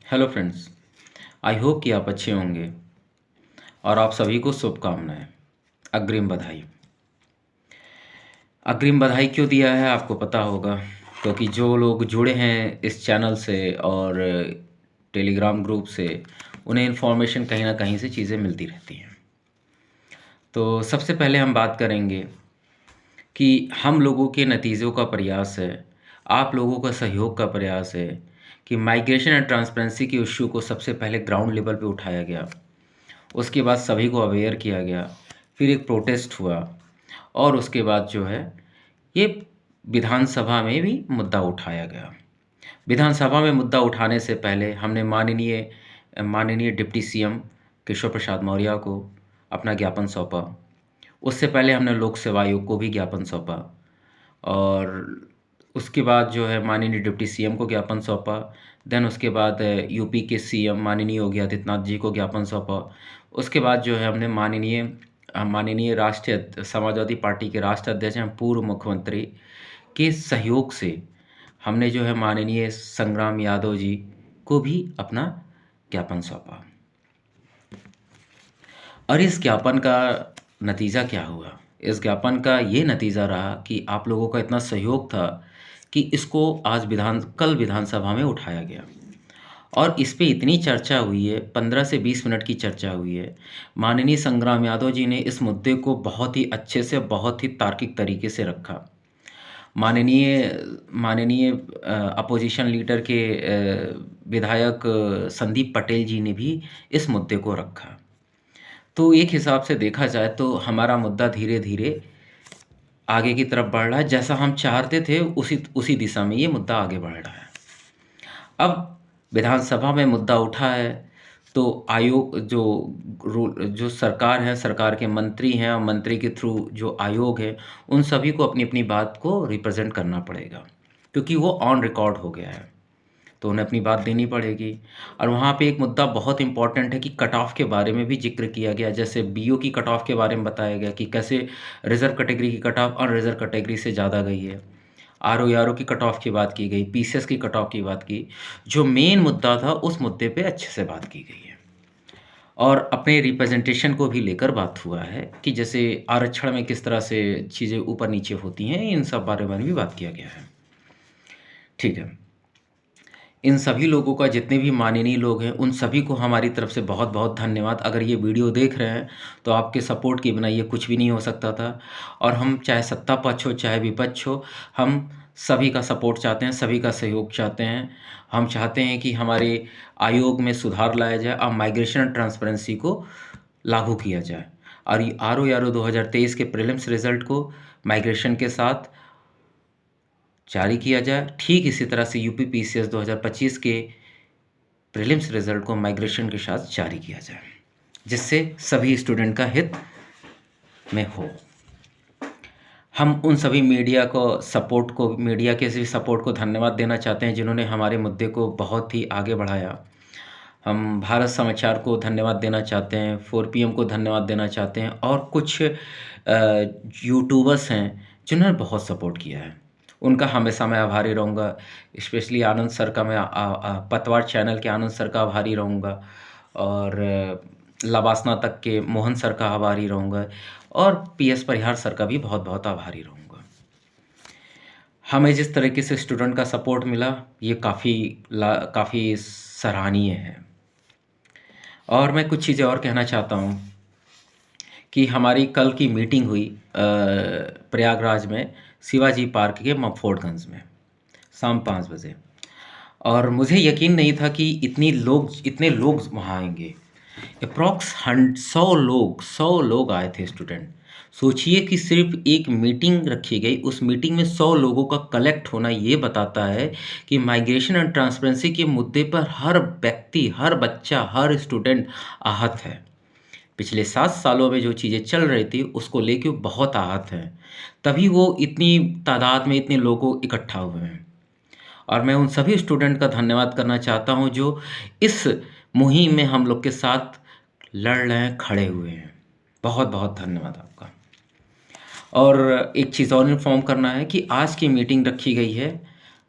Hello friends. I hope कि आप अच्छे होंगे और आप सभी को शुभकामनाएं। अग्रिम बधाई। अग्रिम बधाई क्यों दिया है आपको पता होगा, क्योंकि जो लोग जुड़े हैं इस चैनल से और टेलीग्राम ग्रुप से उन्हें इन्फॉर्मेशन कहीं ना कहीं से चीज़ें मिलती रहती हैं। तो सबसे पहले हम बात करेंगे कि हम लोगों के नतीजों का प्रयास है, आप लोगों का सहयोग का प्रयास है कि माइग्रेशन एंड ट्रांसपेरेंसी के इश्यू को सबसे पहले ग्राउंड लेवल पे उठाया गया। उसके बाद सभी को अवेयर किया गया, फिर एक प्रोटेस्ट हुआ और उसके बाद जो है ये विधानसभा में भी मुद्दा उठाया गया। विधानसभा में मुद्दा उठाने से पहले हमने माननीय माननीय डिप्टी सीएम केशव प्रसाद मौर्य को अपना ज्ञापन सौंपा। उससे पहले हमने लोक सेवा आयोग को भी ज्ञापन सौंपा और उसके बाद जो है माननीय डिप्टी सीएम को ज्ञापन सौंपा। देन उसके बाद यूपी के सीएम माननीय योगी आदित्यनाथ जी को ज्ञापन सौंपा। उसके बाद जो है हमने माननीय राष्ट्रीय समाजवादी पार्टी के राष्ट्रीय अध्यक्ष एवं पूर्व मुख्यमंत्री के सहयोग से हमने जो है माननीय संग्राम यादव जी को भी अपना ज्ञापन सौंपा। और इस ज्ञापन का नतीजा क्या हुआ? इस ज्ञापन का ये नतीजा रहा कि आप लोगों का इतना सहयोग था कि इसको आज कल विधानसभा में उठाया गया और इस पे इतनी चर्चा हुई है, 15 से 20 मिनट की चर्चा हुई है। माननीय संग्राम यादव जी ने इस मुद्दे को बहुत ही अच्छे से, बहुत ही तार्किक तरीके से रखा। माननीय माननीय अपोजिशन लीडर के विधायक संदीप पटेल जी ने भी इस मुद्दे को रखा। तो एक हिसाब से देखा जाए तो हमारा मुद्दा धीरे-धीरे आगे की तरफ बढ़ रहा है। जैसा हम चाहते थे उसी उसी दिशा में ये मुद्दा आगे बढ़ रहा है। अब विधानसभा में मुद्दा उठा है तो आयोग जो सरकार है, सरकार के मंत्री हैं और मंत्री के थ्रू जो आयोग है, उन सभी को अपनी-अपनी बात को रिप्रेज़ेंट करना पड़ेगा, क्योंकि वो ऑन रिकॉर्ड हो गया है। तो उन्हें अपनी बात देनी पड़ेगी। और वहाँ पे एक मुद्दा बहुत इम्पोर्टेंट है कि कट ऑफ के बारे में भी ज़िक्र किया गया। जैसे बीओ की कट ऑफ के बारे में बताया गया कि कैसे रिज़र्व कैटेगरी की कट ऑफ अनरिज़र्व कैटेगरी से ज़्यादा गई है। आरओ की कट ऑफ की बात की गई, पीसीएस की कट ऑफ की बात की। जो मेन मुद्दा था उस मुद्दे पे अच्छे से बात की गई है। और अपने रिप्रेजेंटेशन को भी लेकर बात हुआ है कि जैसे आरक्षण में किस तरह से चीज़ें ऊपर-नीचे होती हैं, इन सब बारे में भी बात किया गया है। ठीक है। इन सभी लोगों का, जितने भी माननीय लोग हैं, उन सभी को हमारी तरफ से बहुत-बहुत धन्यवाद। अगर ये वीडियो देख रहे हैं, तो आपके सपोर्ट के बिना ये कुछ भी नहीं हो सकता था। और हम चाहे सत्ता पक्ष हो, चाहे विपक्ष हो, हम सभी का सपोर्ट चाहते हैं, सभी का सहयोग चाहते हैं। हम चाहते हैं कि हमारे आयोग में सुधार लाया जाए और माइग्रेशन एंड ट्रांसपेरेंसी को लागू किया जाए। और ये आरओ 2023 के प्रीलिम्स रिज़ल्ट को माइग्रेशन के साथ जारी किया जाए। ठीक इसी तरह से यूपी पीसीएस 2025 के प्रीलिम्स रिज़ल्ट को माइग्रेशन के साथ जारी किया जाए, जिससे सभी स्टूडेंट का हित में हो। हम उन सभी मीडिया के भी सपोर्ट को धन्यवाद देना चाहते हैं, जिन्होंने हमारे मुद्दे को बहुत ही आगे बढ़ाया। हम भारत समाचार को धन्यवाद देना चाहते हैं, 4PM को धन्यवाद देना चाहते हैं और कुछ यूट्यूबर्स हैं जिन्होंने बहुत सपोर्ट किया है। उनका हमेशा मैं आभारी रहूँगा। स्पेशली आनंद सर का मैं पतवार चैनल के आनंद सर का आभारी रहूँगा और लवासना तक के मोहन सर का आभारी रहूँगा और पीएस परिहार सर का भी बहुत-बहुत आभारी रहूँगा। हमें जिस तरीके से स्टूडेंट का सपोर्ट मिला, ये काफ़ी सराहनीय है। और मैं कुछ चीज़ें और कहना चाहता हूँ कि हमारी कल की मीटिंग हुई प्रयागराज में शिवाजी पार्क के मफोर्डगंज में शाम 5 बजे। और मुझे यकीन नहीं था कि इतने लोग वहाँ आएंगे। अप्रॉक्स 100 लोग आए थे स्टूडेंट। सोचिए कि सिर्फ एक मीटिंग रखी गई, उस मीटिंग में 100 लोगों का कलेक्ट होना ये बताता है कि माइग्रेशन एंड ट्रांसपेरेंसी के मुद्दे पर हर व्यक्ति, हर बच्चा, हर स्टूडेंट आहत है। पिछले 7 सालों में जो चीज़ें चल रही थी उसको लेके वो बहुत आहत हैं, तभी वो इतनी तादाद में इतने लोग इकट्ठा हुए हैं। और मैं उन सभी स्टूडेंट का धन्यवाद करना चाहता हूँ जो इस मुहिम में हम लोग के साथ लड़ रहे हैं, खड़े हुए हैं। बहुत-बहुत धन्यवाद आपका। और एक चीज़ और इन्फॉर्म करना है कि आज की मीटिंग रखी गई है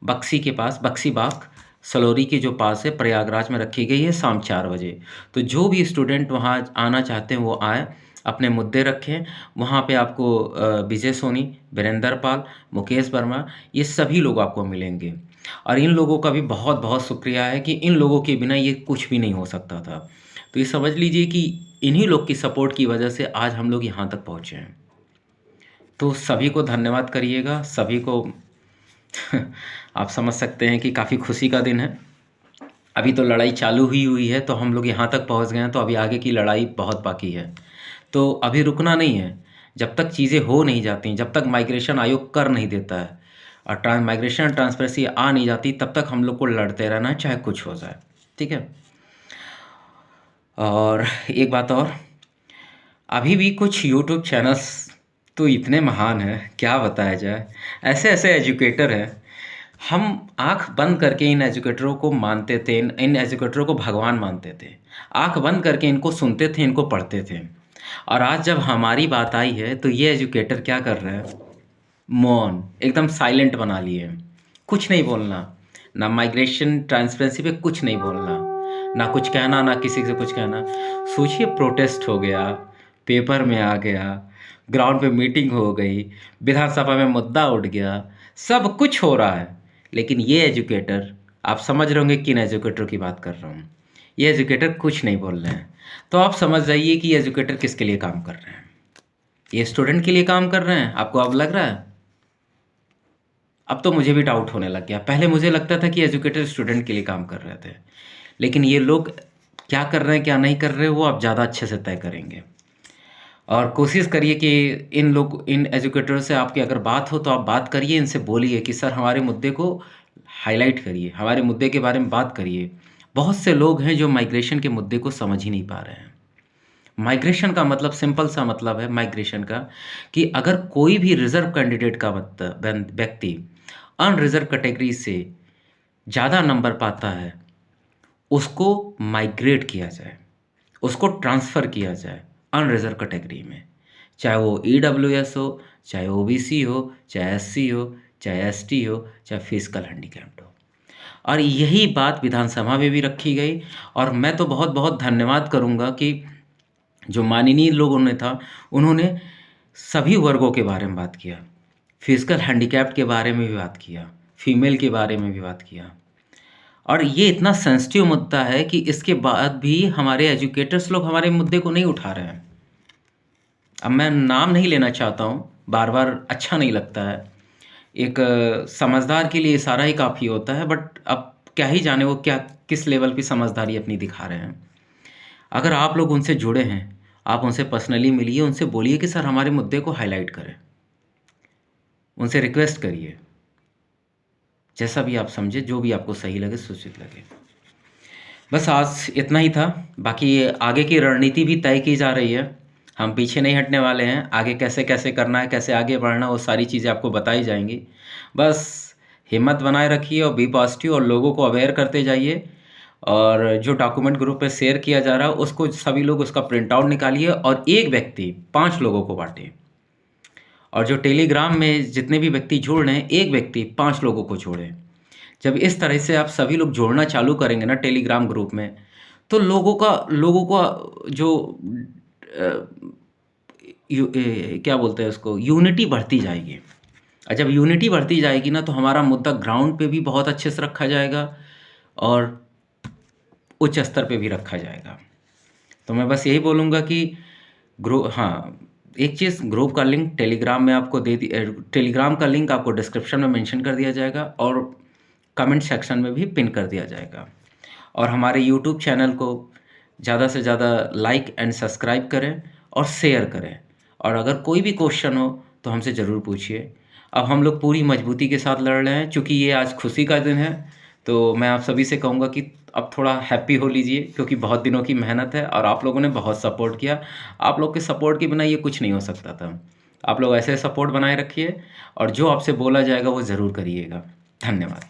बक्सी के पास, बक्सी बाग सलोरी के जो पास है प्रयागराज में रखी गई है शाम 4 बजे। तो जो भी स्टूडेंट वहाँ आना चाहते हैं वो आएँ, अपने मुद्दे रखें। वहाँ पे आपको विजय सोनी, वीरेंद्र पाल, मुकेश वर्मा, ये सभी लोग आपको मिलेंगे। और इन लोगों का भी बहुत-बहुत शुक्रिया है कि इन लोगों के बिना ये कुछ भी नहीं हो सकता था। तो ये समझ लीजिए कि इन्हीं लोग की सपोर्ट की वजह से आज हम लोग यहाँ तक पहुँचे हैं। तो सभी को धन्यवाद करिएगा, सभी को आप समझ सकते हैं कि काफ़ी खुशी का दिन है। अभी तो लड़ाई चालू हुई है, तो हम लोग यहाँ तक पहुँच गए हैं, तो अभी आगे की लड़ाई बहुत बाकी है। तो अभी रुकना नहीं है, जब तक चीज़ें हो नहीं जाती, जब तक माइग्रेशन आयोग कर नहीं देता है और माइग्रेशन ट्रांसपेरेंसी आ नहीं जाती, तब तक हम लोग को लड़ते रहना है, चाहे कुछ हो जाए। ठीक है? और एक बात और, अभी भी कुछ यूट्यूब चैनल्स तो इतने महान हैं, क्या बताया जाए। ऐसे-ऐसे एजुकेटर हैं, हम आँख बंद करके इन एजुकेटरों को मानते थे, इन एजुकेटरों को भगवान मानते थे। आँख बंद करके इनको सुनते थे, इनको पढ़ते थे। और आज जब हमारी बात आई है, तो ये एजुकेटर क्या कर रहे हैं? मौन, एकदम साइलेंट बना लिए हैं। कुछ नहीं बोलना, ना माइग्रेशन ट्रांसपेरेंसी पे कुछ नहीं बोलना, ना कुछ कहना, ना किसी से कुछ कहना। सोचिए, प्रोटेस्ट हो गया, पेपर में आ गया, ग्राउंड पे मीटिंग हो गई, विधानसभा में मुद्दा उठ गया, सब कुछ हो रहा है, लेकिन ये एजुकेटर, आप समझ रहे होंगे किन एजुकेटर की बात कर रहा हूँ। ये एजुकेटर कुछ नहीं बोल रहे हैं। तो आप समझ जाइए कि ये एजुकेटर किसके लिए काम कर रहे हैं। ये स्टूडेंट के लिए काम कर रहे हैं, आपको अब लग रहा है? अब तो मुझे भी डाउट होने लग गया। पहले मुझे लगता था कि एजुकेटर स्टूडेंट के लिए काम कर रहे थे, लेकिन ये लोग क्या कर रहे हैं, क्या नहीं कर रहे, वो आप ज़्यादा अच्छे से तय करेंगे। और कोशिश करिए कि इन एजुकेटर से आपकी अगर बात हो, तो आप बात करिए, इनसे बोलिए कि सर हमारे मुद्दे को हाइलाइट करिए, हमारे मुद्दे के बारे में बात करिए। बहुत से लोग हैं जो माइग्रेशन के मुद्दे को समझ ही नहीं पा रहे हैं। माइग्रेशन का मतलब, सिंपल सा मतलब है माइग्रेशन का, कि अगर कोई भी रिज़र्व कैंडिडेट का व्यक्ति अनरिज़र्व कैटेगरी से ज़्यादा नंबर पाता है, उसको माइग्रेट किया जाए, उसको ट्रांसफ़र किया जाए अनरिज़र्व कैटेगरी में। चाहे वो ईडब्ल्यूएस हो, चाहे ओबीसी हो, चाहे एससी हो, चाहे एसटी हो, चाहे फिजिकल हैंडीकैप्ड हो। और यही बात विधानसभा में भी रखी गई। और मैं तो बहुत-बहुत धन्यवाद करूँगा कि जो माननीय लोगों ने था, उन्होंने सभी वर्गों के बारे में बात किया, फिजिकल हैंडीकैप्ड के बारे में भी बात किया, फीमेल के बारे में भी बात किया। और ये इतना सेंसिटिव मुद्दा है कि इसके बाद भी हमारे एजुकेटर्स लोग हमारे मुद्दे को नहीं उठा रहे हैं। अब मैं नाम नहीं लेना चाहता हूँ, बार-बार अच्छा नहीं लगता है। एक समझदार के लिए इशारा ही काफ़ी होता है, बट अब क्या ही जाने वो क्या किस लेवल की समझदारी अपनी दिखा रहे हैं। अगर आप लोग उनसे जुड़े हैं, आप उनसे पर्सनली मिलिए, उनसे बोलिए कि सर हमारे मुद्दे को हाइलाइट करें। उनसे रिक्वेस्ट करिए, जैसा भी आप समझें, जो भी आपको सही लगे, सूचित लगे। बस आज इतना ही था, बाकी आगे की रणनीति भी तय की जा रही है। हम पीछे नहीं हटने वाले हैं, आगे कैसे-कैसे करना है, कैसे आगे बढ़ना है, वो सारी चीज़ें आपको बताई जाएँगी। बस हिम्मत बनाए रखिए और बी पॉज़िटिव, और लोगों को अवेयर करते जाइए। और जो डॉक्यूमेंट ग्रुप पे शेयर किया जा रहा है, उसको सभी लोग उसका प्रिंट आउट निकालिए और एक व्यक्ति 5 लोगों को बाँटे। और जो टेलीग्राम में जितने भी व्यक्ति जुड़ रहे हैं, एक व्यक्ति 5 लोगों को जोड़ें। जब इस तरह से आप सभी लोग जोड़ना चालू करेंगे ना टेलीग्राम ग्रुप में, तो लोगों का जो क्या बोलते हैं उसको, यूनिटी बढ़ती जाएगी। और जब यूनिटी बढ़ती जाएगी ना, तो हमारा मुद्दा ग्राउंड पे भी बहुत अच्छे से रखा जाएगा और उच्च स्तर पे भी रखा जाएगा। तो मैं बस यही बोलूँगा कि हाँ, एक चीज़, ग्रुप का लिंक टेलीग्राम में आपको टेलीग्राम का लिंक आपको डिस्क्रिप्शन में मेंशन कर दिया जाएगा और कमेंट सेक्शन में भी पिन कर दिया जाएगा। और हमारे यूट्यूब चैनल को ज़्यादा से ज़्यादा लाइक एंड सब्सक्राइब करें और शेयर करें। और अगर कोई भी क्वेश्चन हो तो हमसे ज़रूर पूछिए। अब हम लोग पूरी मजबूती के साथ लड़ रहे हैं, चूँकि ये आज खुशी का दिन है, तो मैं आप सभी से कहूँगा कि अब थोड़ा हैप्पी हो लीजिए, क्योंकि बहुत दिनों की मेहनत है और आप लोगों ने बहुत सपोर्ट किया। आप लोग के सपोर्ट के बिना ये कुछ नहीं हो सकता था। आप लोग ऐसे सपोर्ट बनाए रखिए और जो आपसे बोला जाएगा वो ज़रूर करिएगा। धन्यवाद।